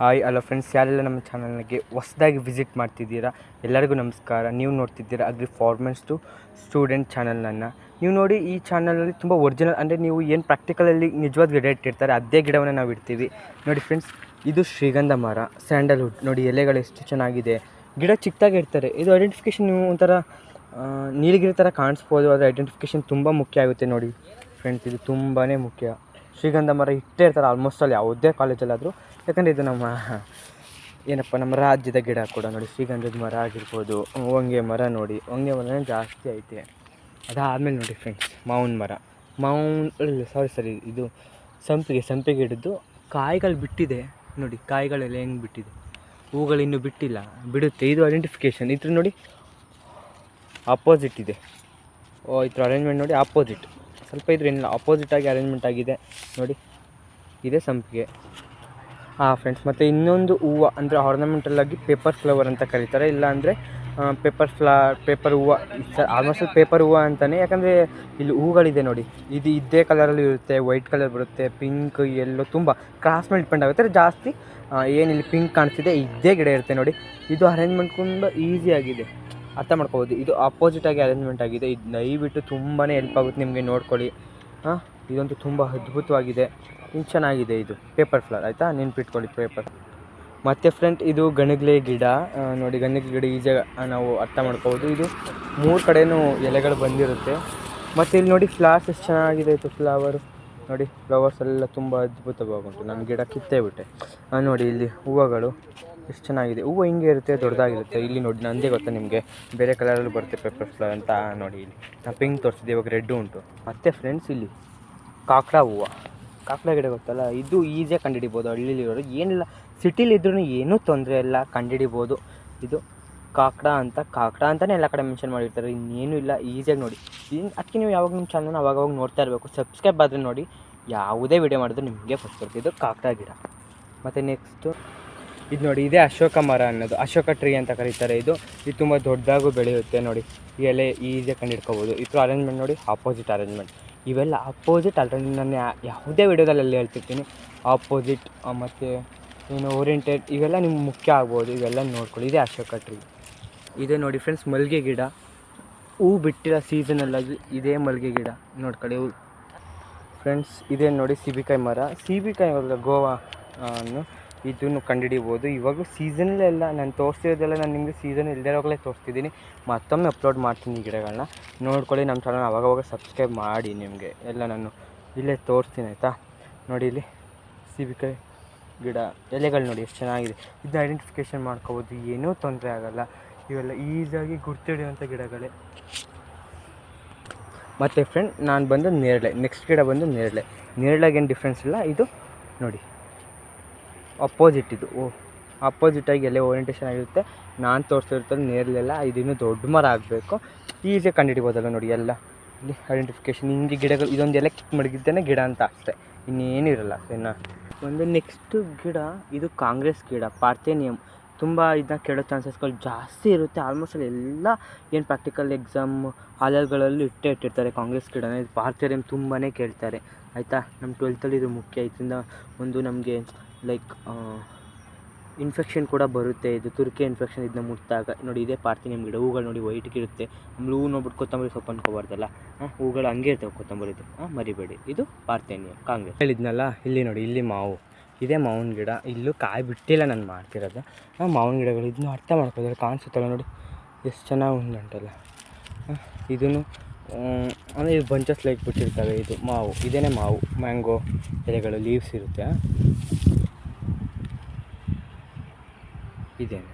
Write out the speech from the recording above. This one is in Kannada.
ಹಾಯ್ ಹಲೋ ಫ್ರೆಂಡ್ಸ್, ಯಾರೆಲ್ಲ ನಮ್ಮ ಚಾನಲ್ಗೆ ಹೊಸದಾಗಿ ವಿಸಿಟ್ ಮಾಡ್ತಿದ್ದೀರಾ ಎಲ್ಲರಿಗೂ ನಮಸ್ಕಾರ. ನೀವು ನೋಡ್ತಿದ್ದೀರಾ ಅಗ್ರಿ ಫಾರ್ಮರ್ಸ್ ಟು ಸ್ಟೂಡೆಂಟ್ ಚಾನಲನ್ನು. ನೀವು ನೋಡಿ, ಈ ಚಾನಲಲ್ಲಿ ತುಂಬ ಒರಿಜಿನಲ್ ಅಂದರೆ ನೀವು ಏನು ಪ್ರಾಕ್ಟಿಕಲಲ್ಲಿ ನಿಜವಾದ ಗಿಡ ಇಟ್ಟಿರ್ತಾರೆ ಅದೇ ಗಿಡವನ್ನು ನಾವು ಇಡ್ತೀವಿ. ನೋಡಿ ಫ್ರೆಂಡ್ಸ್, ಇದು ಶ್ರೀಗಂಧ ಮರ, ಸ್ಯಾಂಡಲ್ವುಡ್. ನೋಡಿ ಎಲೆಗಳು ಎಷ್ಟು ಚೆನ್ನಾಗಿದೆ. ಗಿಡ ಚಿಕ್ಕದಾಗಿ ಇಡ್ತಾರೆ. ಇದು ಐಡೆಂಟಿಫಿಕೇಷನ್ ನೀವು ಒಂಥರ ನೀಲಗಿರಿ ಥರ ಕಾಣಿಸ್ಬೋದು, ಆದರೆ ಐಡೆಂಟಿಫಿಕೇಷನ್ ತುಂಬ ಮುಖ್ಯ ಆಗುತ್ತೆ. ನೋಡಿ ಫ್ರೆಂಡ್ಸ್, ಇದು ತುಂಬಾ ಮುಖ್ಯ. ಶ್ರೀಗಂಧ ಮರ ಇಟ್ಟೇ ಇರ್ತಾರೆ ಆಲ್ಮೋಸ್ಟ್ ಅಲ್ಲಿ ಯಾವುದೇ ಕಾಲೇಜಲ್ಲಾದರೂ, ಯಾಕಂದರೆ ಇದು ನಮ್ಮ ರಾಜ್ಯದ ಗಿಡ ಕೂಡ. ನೋಡಿ ಶ್ರೀಗಂಧದ ಮರ ಆಗಿರ್ಬೋದು, ಹೊಂಗೆ ಮರ. ನೋಡಿ ಹೊಂಗೆ ಮರನೇ ಜಾಸ್ತಿ ಐತೆ. ಅದಾದಮೇಲೆ ನೋಡಿ ಫ್ರೆಂಡ್ಸ್, ಇದು ಸಂಪಿಗೆ ಹಿಡಿದು ಕಾಯಿಗಳು ಬಿಟ್ಟಿದೆ. ನೋಡಿ ಕಾಯಿಗಳೆಲ್ಲ ಹೆಂಗೆ ಬಿಟ್ಟಿದೆ, ಹೂಗಳು ಇನ್ನೂ ಬಿಟ್ಟಿಲ್ಲ, ಬಿಡುತ್ತೆ. ಇದು ಐಡೆಂಟಿಫಿಕೇಷನ್. ಇದ್ರ ನೋಡಿ ಆಪೋಸಿಟ್ ಇದೆ. ಇದ್ರ ಅರೇಂಜ್ಮೆಂಟ್ ನೋಡಿ ಆಪೋಸಿಟ್, ಸ್ವಲ್ಪ ಇದ್ರ ಏನಿಲ್ಲ, ಆಪೋಸಿಟಾಗಿ ಅರೇಂಜ್ಮೆಂಟ್ ಆಗಿದೆ. ನೋಡಿ ಇದೇ ಸಂಪಿಗೆ. ಫ್ರೆಂಡ್ಸ್, ಮತ್ತು ಇನ್ನೊಂದು ಹೂವು ಅಂದರೆ ಆರ್ನಮೆಂಟಲ್ಲಾಗಿ ಪೇಪರ್ ಫ್ಲವರ್ ಅಂತ ಕರೀತಾರೆ, ಇಲ್ಲ ಅಂದರೆ ಪೇಪರ್ ಹೂವು. ಆಲ್ಮೋಸ್ಟ್ ಪೇಪರ್ ಹೂವು ಅಂತಲೇ, ಯಾಕಂದರೆ ಇಲ್ಲಿ ಹೂಗಳಿದೆ ನೋಡಿ. ಇದು ಇದ್ದೇ ಕಲರಲ್ಲಿ ಇರುತ್ತೆ, ವೈಟ್ ಕಲರ್ ಬರುತ್ತೆ, ಪಿಂಕ್, ಎಲ್ಲೋ, ತುಂಬ ಕ್ರಾಸ್ ಮೇಲೆ ಡಿಪೆಂಡ್ ಆಗುತ್ತೆ. ಜಾಸ್ತಿ ಏನಿಲ್ಲಿ ಪಿಂಕ್ ಕಾಣಿಸ್ತಿದೆ ಇದ್ದೇ ಗಿಡ ಇರುತ್ತೆ. ನೋಡಿ ಇದು ಅರೇಂಜ್ಮೆಂಟ್ ತುಂಬ ಈಸಿಯಾಗಿದೆ, ಅರ್ಥ ಮಾಡ್ಕೋಬೋದು. ಇದು ಆಪೋಸಿಟಾಗಿ ಅರೇಂಜ್ಮೆಂಟ್ ಆಗಿದೆ. ಇದು ದಯವಿಟ್ಟು ತುಂಬಾ ಹೆಲ್ಪ್ ಆಗುತ್ತೆ ನಿಮಗೆ, ನೋಡ್ಕೊಳ್ಳಿ. ಇದಂತೂ ತುಂಬ ಅದ್ಭುತವಾಗಿದೆ, ಚೆನ್ನಾಗಿದೆ. ಇದು ಪೇಪರ್ ಫ್ಲವರ್, ಆಯಿತಾ, ನೆನ್ಪಿಟ್ಕೊಳ್ಳಿ ಪೇಪರ್. ಮತ್ತು ಫ್ರೆಂಡ್, ಇದು ಗಣಗ್ಲೆ ಗಿಡ. ನೋಡಿ ಗಣಗ್ಲೆ ಗಿಡ ಈಜಿಯಾಗಿ ನಾವು ಅರ್ಥ ಮಾಡ್ಕೋಬೋದು. ಇದು 3 ಕಡೆಯೂ ಎಲೆಗಳು ಬಂದಿರುತ್ತೆ. ಮತ್ತು ಇಲ್ಲಿ ನೋಡಿ ಫ್ಲವರ್ಸ್ ಎಷ್ಟು ಚೆನ್ನಾಗಿದೆ. ಇದು ಫ್ಲವರು ನೋಡಿ, ಫ್ಲವರ್ಸ್ ಎಲ್ಲ ತುಂಬ ಅದ್ಭುತವಾಗುಂಟು. ನಾನು ಗಿಡ ಕಿತ್ತೇ ಬಿಟ್ಟೆ. ನೋಡಿ ಇಲ್ಲಿ ಹೂವುಗಳು ಎಷ್ಟು ಚೆನ್ನಾಗಿದೆ. ಹೂವು ಹಿಂಗೆ ಇರುತ್ತೆ, ದೊಡ್ಡದಾಗಿರುತ್ತೆ. ಇಲ್ಲಿ ನೋಡಿ ನಂದೇ ಗೊತ್ತಾ ನಿಮಗೆ, ಬೇರೆ ಕಲರಲ್ಲಿ ಬರುತ್ತೆ ಪೇಪರ್ ಫ್ಲವರ್ ಅಂತ. ನೋಡಿ ಇಲ್ಲಿ ನಾನು ಪಿಂಕ್ ತೋರಿಸಿದೆ, ಇವಾಗ ರೆಡ್ಡು ಉಂಟು. ಮತ್ತು ಫ್ರೆಂಡ್ಸ್, ಇಲ್ಲಿ ಕಾಕಡ ಹೂವು, ಕಾಕಡ ಗಿಡ ಗೊತ್ತಲ್ಲ, ಇದು ಈಸಿಯಾಗಿ ಕಂಡುಹಿಡಿಬೋದು. ಹಳ್ಳಿಲಿರೋರು ಏನಿಲ್ಲ, ಸಿಟಿಲಿದ್ರೂ ಏನೂ ತೊಂದರೆ ಇಲ್ಲ, ಕಂಡುಹಿಡಿಬೋದು. ಇದು ಕಾಕಡ ಅಂತಲೇ ಎಲ್ಲ ಕಡೆ ಮೆನ್ಷನ್ ಮಾಡಿರ್ತಾರೆ, ಇನ್ನೇನು ಇಲ್ಲ, ಈಸಿಯಾಗಿ ನೋಡಿ. ಅದಕ್ಕೆ ನೀವು ಯಾವಾಗ ನಿಮ್ಮ ಚಾನಲ್ನ ಅವಾಗವಾಗ ನೋಡ್ತಾ ಇರಬೇಕು. ಸಬ್ಸ್ಕ್ರೈಬ್ ಆದರೆ ನೋಡಿ, ಯಾವುದೇ ವಿಡಿಯೋ ಮಾಡಿದ್ರು ನಿಮಗೆ ಫಸ್ಟ್ ಬರುತ್ತೆ. ಇದು ಕಾಕಡ ಗಿಡ. ಮತ್ತು ನೆಕ್ಸ್ಟು ಇದು ನೋಡಿ, ಇದೇ ಅಶೋಕ ಮರ ಅನ್ನೋದು, ಅಶೋಕ ಟ್ರೀ ಅಂತ ಕರೀತಾರೆ. ಇದು ತುಂಬ ದೊಡ್ಡದಾಗೂ ಬೆಳೆಯುತ್ತೆ. ನೋಡಿ ಈ ಎಲೆ ಈಸಿಯಾಗಿ ಕಂಡುಹಿಡ್ಕೋಬೋದು. ಇದ್ರ ಅರೇಂಜ್ಮೆಂಟ್ ನೋಡಿ, ಆಪೋಸಿಟ್ ಅರೇಂಜ್ಮೆಂಟ್. ಇವೆಲ್ಲ ಆಪೋಸಿಟ್ ಅರೇಂಜ್ಮೆಂಟ್. ನಾನು ಯಾವುದೇ ವಿಡಿಯೋದಲ್ಲಿ ಹೇಳ್ತಿರ್ತೀನಿ ಆಪೋಸಿಟ್, ಮತ್ತು ಏನು ಓರಿಯೆಂಟೆಡ್, ಇವೆಲ್ಲ ನಿಮ್ಗೆ ಮುಖ್ಯ ಆಗ್ಬೋದು. ಇವೆಲ್ಲ ನೋಡ್ಕೊಳ್ಳಿ. ಇದೇ ಅಶೋಕ ಟ್ರೀ. ಇದೇ ನೋಡಿ ಫ್ರೆಂಡ್ಸ್, ಮಲ್ಲಿಗೆ ಗಿಡ. ಹೂ ಬಿಟ್ಟಿರೋ ಸೀಸನಲ್ಲಾಗಿ ಇದೇ ಮಲ್ಲಿಗೆ ಗಿಡ ನೋಡ್ಕೊಳ್ಳಿ. ಫ್ರೆಂಡ್ಸ್, ಇದೇ ನೋಡಿ ಸೀಬೆಕಾಯಿ ಮರ. ಸೀಬೆಕಾಯಿ ಗೋವಾ ಇದನ್ನು ಕಂಡುಹಿಡಿಬೋದು. ಇವಾಗಲೂ ಸೀಸನಲ್ಲೆಲ್ಲ ನಾನು ತೋರಿಸ್ತಿರೋದೆಲ್ಲ, ನಾನು ನಿಮಗೆ ಸೀಸನ್ ಇಲ್ಲದಿರೋವಾಗಲೇ ತೋರಿಸ್ತಿದ್ದೀನಿ. ಮತ್ತೊಮ್ಮೆ ಅಪ್ಲೋಡ್ ಮಾಡ್ತೀನಿ ಈ ಗಿಡಗಳನ್ನ, ನೋಡ್ಕೊಳ್ಳಿ. ನಮ್ಮ ಚಾನಲ್ ಅವಾಗವಾಗ ಸಬ್ಸ್ಕ್ರೈಬ್ ಮಾಡಿ. ನಿಮಗೆ ಎಲ್ಲ ನಾನು ಇಲ್ಲೇ ತೋರಿಸ್ತೀನಿ, ಆಯಿತಾ. ನೋಡಿ ಇಲ್ಲಿ ಸೀಬೆಕಾಯಿ ಗಿಡ, ಎಲೆಗಳು ನೋಡಿ ಎಷ್ಟು ಚೆನ್ನಾಗಿದೆ. ಇದನ್ನ ಐಡೆಂಟಿಫಿಕೇಷನ್ ಮಾಡ್ಕೋಬೋದು, ಏನೂ ತೊಂದರೆ ಆಗೋಲ್ಲ. ಇವೆಲ್ಲ ಈಸಿಯಾಗಿ ಗುರ್ತಿಡಿಯುವಂಥ ಗಿಡಗಳೇ. ಮತ್ತು ಫ್ರೆಂಡ್, ನಾನು ಬಂದು ನೇರಳೆ. ನೆಕ್ಸ್ಟ್ ಗಿಡ ಬಂದು ನೇರಳೆಗೇನು ಡಿಫ್ರೆನ್ಸ್ ಇಲ್ಲ. ಇದು ನೋಡಿ ಅಪೋಸಿಟ್. ಇದು ಅಪೋಸಿಟಾಗಿ ಎಲೆ ಓರಿಯೆಂಟೇಷನ್ ಆಗಿರುತ್ತೆ. ನಾನು ತೋರಿಸ್ತಿರ್ತಾರೆ ನೇರಳೆಲ್ಲ. ಇದನ್ನು ದೊಡ್ಡ ಮರ ಆಗಬೇಕು, ಈಸಿಯಾಗಿ ಕಂಡುಹಿಡಿಬೋದಲ್ಲ. ನೋಡಿ ಎಲ್ಲ ಇಲ್ಲಿ ಐಡೆಂಟಿಫಿಕೇಷನ್. ಹಿಂಗೆ ಗಿಡಗಳು, ಇದೊಂದು ಎಲೆ ಕಿಕ್ ಮಡಗಿದ್ದೇನೆ ಗಿಡ ಅಂತ ಅಷ್ಟೇ, ಇನ್ನೇನು ಇರೋಲ್ಲ. ಒಂದು ನೆಕ್ಸ್ಟ್ ಗಿಡ, ಇದು ಕಾಂಗ್ರೆಸ್ ಗಿಡ, ಪಾರ್ಥೇನಿಯಮ್. ತುಂಬ ಇದನ್ನ ಕೇಳೋ ಚಾನ್ಸಸ್ಗಳು ಜಾಸ್ತಿ ಇರುತ್ತೆ. ಆಲ್ಮೋಸ್ಟ್ ಅಲ್ಲಿ ಎಲ್ಲ ಏನು ಪ್ರಾಕ್ಟಿಕಲ್ ಎಕ್ಸಾಮ್ ಹಾಲಲ್ಗಳಲ್ಲಿ ಇಟ್ಟಿರ್ತಾರೆ ಕಾಂಗ್ರೆಸ್ ಗಿಡನ. ಇದು ಪಾರ್ಥೇನಿಯಮ್ ತುಂಬಾ ಕೇಳ್ತಾರೆ, ಆಯಿತಾ. ನಮ್ಮ 12th ಇದು ಮುಖ್ಯ. ಇದರಿಂದ ಒಂದು ನಮಗೆ ಲೈಕ್ ಇನ್ಫೆಕ್ಷನ್ ಕೂಡ ಬರುತ್ತೆ. ಇದು ತುರಿಕೆ ಇನ್ಫೆಕ್ಷನ್ ಇದನ್ನ ಮುಟ್ಟಾಗ. ನೋಡಿ ಇದೇ ಪಾರ್ಥೇನಿಯಮ್ ಗಿಡ. ಹೂಗಳು ನೋಡಿ ವೈಟ್ಗಿರುತ್ತೆ. ಆಮೇಲೆ ಹೂ ನೋಡ್ಬಿಟ್ಟು ಕೊತ್ತಂಬರಿ ಸೊಪ್ಪು ಅನ್ಕೋಬಾರ್ದಲ್ಲ, ಹೂಗಳು ಹಂಗೆ ಇರ್ತವೆ ಕೊತ್ತಂಬರಿದು, ಮರಿಬೇಡಿ. ಇದು ಪಾರ್ಥೇನಿಯಮ್ ಕಾಂಗ್ರೆಸ್. ಹೇಳಿದ್ನಲ್ಲ, ಇಲ್ಲಿ ನೋಡಿ, ಇಲ್ಲಿ ಮಾವು. ಇದೇ ಮಾವಿನ ಗಿಡ. ಇಲ್ಲೂ ಕಾಯಿ ಬಿಟ್ಟಿಲ್ಲ ನಾನು ಮಾಡ್ತಿರೋದು. ಮಾವಿನ ಗಿಡಗಳು ಇದನ್ನು ಅರ್ಥ ಮಾಡ್ಕೋದ್ರೆ ಕಾಣಿಸುತ್ತಲ್ಲ ನೋಡಿ, ಎಷ್ಟು ಚೆನ್ನಾಗಿ ಉಂಟಲ್ಲ. ಇದನ್ನು ಅಂದರೆ ಇದು ಬಂಚಸ್ ಲೈಕ್ ಬಿಟ್ಟಿರ್ತವೆ. ಇದು ಮಾವು, ಇದೇ ಮಾವು, ಮ್ಯಾಂಗೋ ಎಲೆಗಳು, ಲೀವ್ಸ್ ಇರುತ್ತೆ. ಇದೇನೆ